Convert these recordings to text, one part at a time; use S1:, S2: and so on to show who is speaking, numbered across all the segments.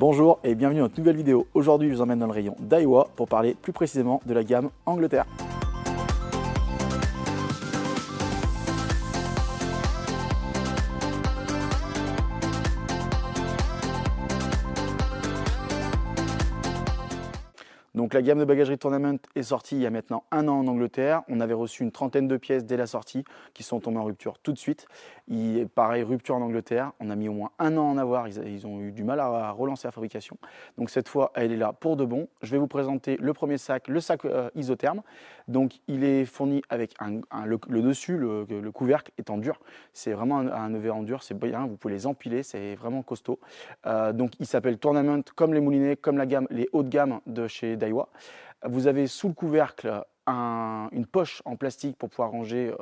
S1: Bonjour et bienvenue dans une nouvelle vidéo. Aujourd'hui, je vous emmène dans le rayon Daiwa pour parler plus précisément de la gamme Angleterre. Donc la gamme de bagagerie Tournament est sortie il y a maintenant un an en Angleterre. On avait reçu une trentaine de pièces dès la sortie qui sont tombées en rupture tout de suite. Pareil, rupture en Angleterre. On a mis au moins un an à en avoir. Ils ont eu du mal à relancer la fabrication. Donc cette fois, elle est là pour de bon. Je vais vous présenter le premier sac, le sac isotherme. Donc il est fourni avec le dessus, le couvercle est en dur. C'est vraiment un EVA en dur. C'est bien. Vous pouvez les empiler. C'est vraiment costaud. Donc il s'appelle Tournament comme les moulinets, comme la gamme, les hauts de gamme de chez Daiwa. Vous avez sous le couvercle une poche en plastique pour pouvoir ranger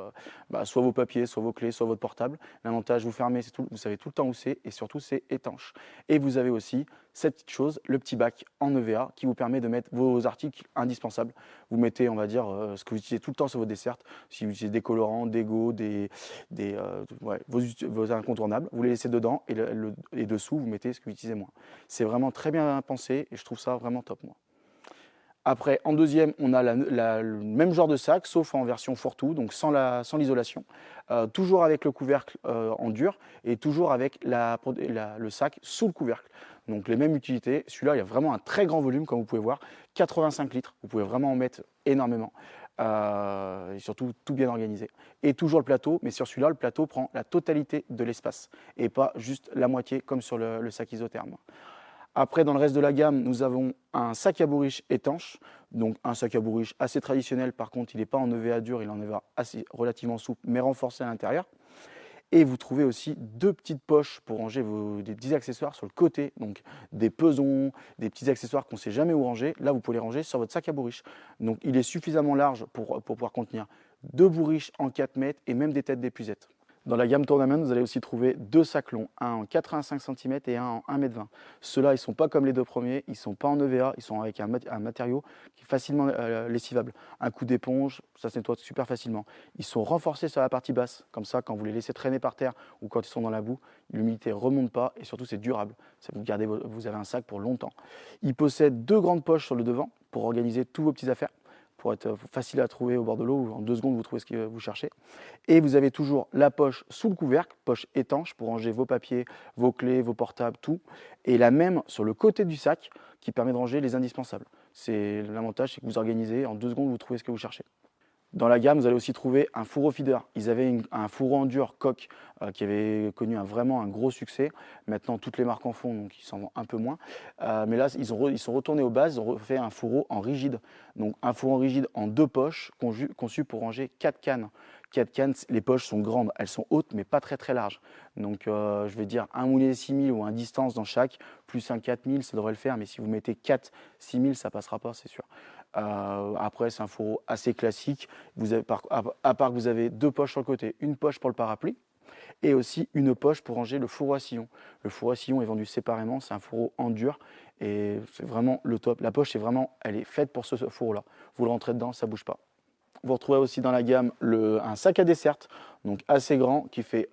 S1: soit vos papiers, soit vos clés, soit votre portable. L'avantage, vous fermez, vous savez tout le temps où c'est et surtout c'est étanche. Et vous avez aussi cette petite chose, le petit bac en EVA qui vous permet de mettre vos articles indispensables. Vous mettez, on va dire, ce que vous utilisez tout le temps sur vos desserts. Si vous utilisez des colorants, des go, vos incontournables, vous les laissez dedans et dessous, vous mettez ce que vous utilisez moins. C'est vraiment très bien pensé et je trouve ça vraiment top, moi. Après, en deuxième, on a le même genre de sac, sauf en version fourre-tout, donc sans l'isolation. Toujours avec le couvercle en dur et toujours avec le sac sous le couvercle. Donc les mêmes utilités. Celui-là, il y a vraiment un très grand volume, comme vous pouvez voir, 85 litres. Vous pouvez vraiment en mettre énormément. Et surtout, tout bien organisé. Et toujours le plateau, mais sur celui-là, le plateau prend la totalité de l'espace et pas juste la moitié comme sur le sac isotherme. Après, dans le reste de la gamme, nous avons un sac à bourriche étanche, donc un sac à bourriche assez traditionnel. Par contre, il n'est pas en EVA dur, il est en EVA relativement souple, mais renforcé à l'intérieur. Et vous trouvez aussi deux petites poches pour ranger des petits accessoires sur le côté, donc des pesons, des petits accessoires qu'on ne sait jamais où ranger. Là, vous pouvez les ranger sur votre sac à bourriche. Donc, il est suffisamment large pour pouvoir contenir deux bourriches en 4 mètres et même des têtes d'épuisette. Dans la gamme Tournament, vous allez aussi trouver deux sacs longs, un en 85 cm et un en 1,20 m. Ceux-là, ils ne sont pas comme les deux premiers, ils ne sont pas en EVA, ils sont avec un matériau qui est facilement lessivable. Un coup d'éponge, ça se nettoie super facilement. Ils sont renforcés sur la partie basse, comme ça, quand vous les laissez traîner par terre ou quand ils sont dans la boue, l'humidité ne remonte pas et surtout c'est durable. Ça vous avez un sac pour longtemps. Ils possèdent deux grandes poches sur le devant pour organiser tous vos petites affaires, pour être facile à trouver au bord de l'eau, où en 2 secondes vous trouvez ce que vous cherchez. Et vous avez toujours la poche sous le couvercle, poche étanche pour ranger vos papiers, vos clés, vos portables, tout. Et la même sur le côté du sac qui permet de ranger les indispensables. L'avantage, c'est que vous organisez, en 2 secondes vous trouvez ce que vous cherchez. Dans la gamme, vous allez aussi trouver un fourreau feeder. Ils avaient un fourreau en dur coque qui avait connu vraiment un gros succès. Maintenant, toutes les marques en font, donc ils s'en vendent un peu moins. Mais là, ils sont retournés aux bases, ils ont refait un fourreau en rigide. Donc un fourreau en rigide en 2 poches, conçu pour ranger 4 cannes. 4 cannes, les poches sont grandes, elles sont hautes, mais pas très très larges. Donc je vais dire un moulinet 6000 ou un distance dans chaque, plus un 4000, ça devrait le faire. Mais si vous mettez 4 6000, ça passera pas, c'est sûr. Après, c'est un fourreau assez classique. À part que vous avez 2 poches sur le côté, une poche pour le parapluie et aussi une poche pour ranger le fourreau à sillon. Le fourreau à sillon est vendu séparément, c'est un fourreau en dur et c'est vraiment le top. La poche, elle est faite pour ce fourreau-là. Vous le rentrez dedans, ça ne bouge pas. Vous retrouvez aussi dans la gamme un sac à dessert, donc assez grand, qui fait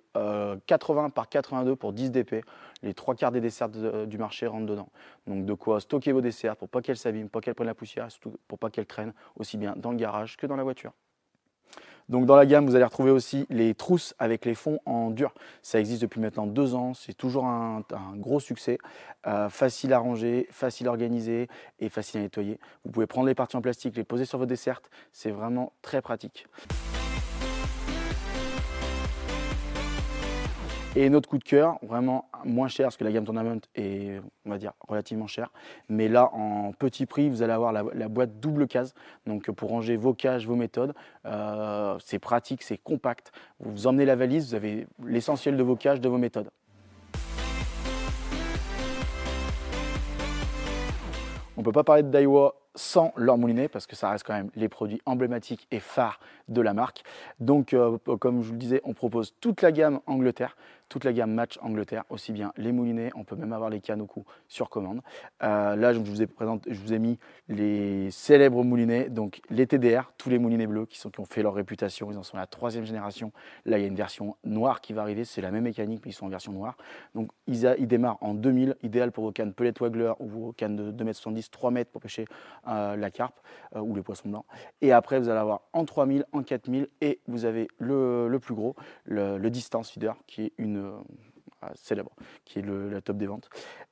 S1: 80 par 82 pour 10 dp. Les 3/4 des desserts du marché rentrent dedans. Donc de quoi stocker vos desserts pour pas qu'elles s'abîment, pas qu'elles prennent la poussière, surtout pour pas qu'elles traînent aussi bien dans le garage que dans la voiture. Donc dans la gamme, vous allez retrouver aussi les trousses avec les fonds en dur. Ça existe depuis maintenant 2 ans, c'est toujours un gros succès. Facile à ranger, facile à organiser et facile à nettoyer. Vous pouvez prendre les parties en plastique, les poser sur vos desserts, c'est vraiment très pratique. Et notre coup de cœur, vraiment moins cher, parce que la gamme Tournament est, on va dire, relativement chère. Mais là, en petit prix, vous allez avoir la boîte double case. Donc pour ranger vos caches, vos méthodes, c'est pratique, c'est compact. Vous emmenez la valise, vous avez l'essentiel de vos caches, de vos méthodes. On ne peut pas parler de Daiwa sans leur moulinet parce que ça reste quand même les produits emblématiques et phares de la marque. Donc comme je vous le disais, on propose toute la gamme Angleterre, toute la gamme Match Angleterre, aussi bien les moulinets, on peut même avoir les cannes au cou sur commande. Là, je vous ai mis les célèbres moulinets, donc les TDR, tous les moulinets bleus qui ont fait leur réputation, ils en sont à la 3e génération. Là, il y a une version noire qui va arriver, c'est la même mécanique, mais ils sont en version noire. Donc, ils démarrent en 2000, idéal pour vos cannes pellet waggler ou vos cannes de 2,70 m, 3 mètres pour pêcher la carpe ou les poissons blancs. Et après, vous allez avoir en 3000, en 4000 et vous avez le plus gros, le distance feeder qui est célèbre, qui est la top des ventes.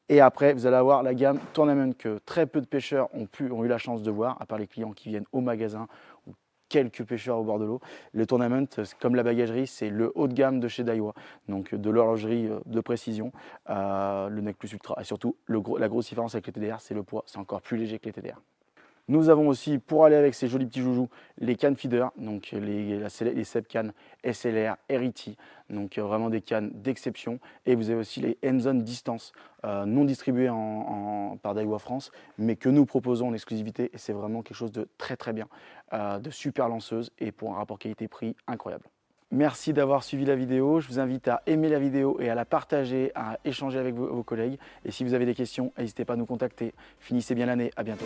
S1: Et après, vous allez avoir la gamme Tournament que très peu de pêcheurs ont eu la chance de voir, à part les clients qui viennent au magasin ou quelques pêcheurs au bord de l'eau. Le Tournament, comme la bagagerie, c'est le haut de gamme de chez Daiwa, donc de l'horlogerie de précision, le Nec Plus Ultra. Et surtout, la grosse différence avec les TDR, c'est le poids, c'est encore plus léger que les TDR. Nous avons aussi, pour aller avec ces jolis petits joujoux, les cannes feeder, donc les Seb cannes SLR, RET, donc vraiment des cannes d'exception. Et vous avez aussi les End-Zone Distance, non distribués par Daiwa France, mais que nous proposons en exclusivité. Et c'est vraiment quelque chose de très très bien, de super lanceuse et pour un rapport qualité-prix incroyable. Merci d'avoir suivi la vidéo. Je vous invite à aimer la vidéo et à la partager, à échanger avec vos collègues. Et si vous avez des questions, n'hésitez pas à nous contacter. Finissez bien l'année. À bientôt.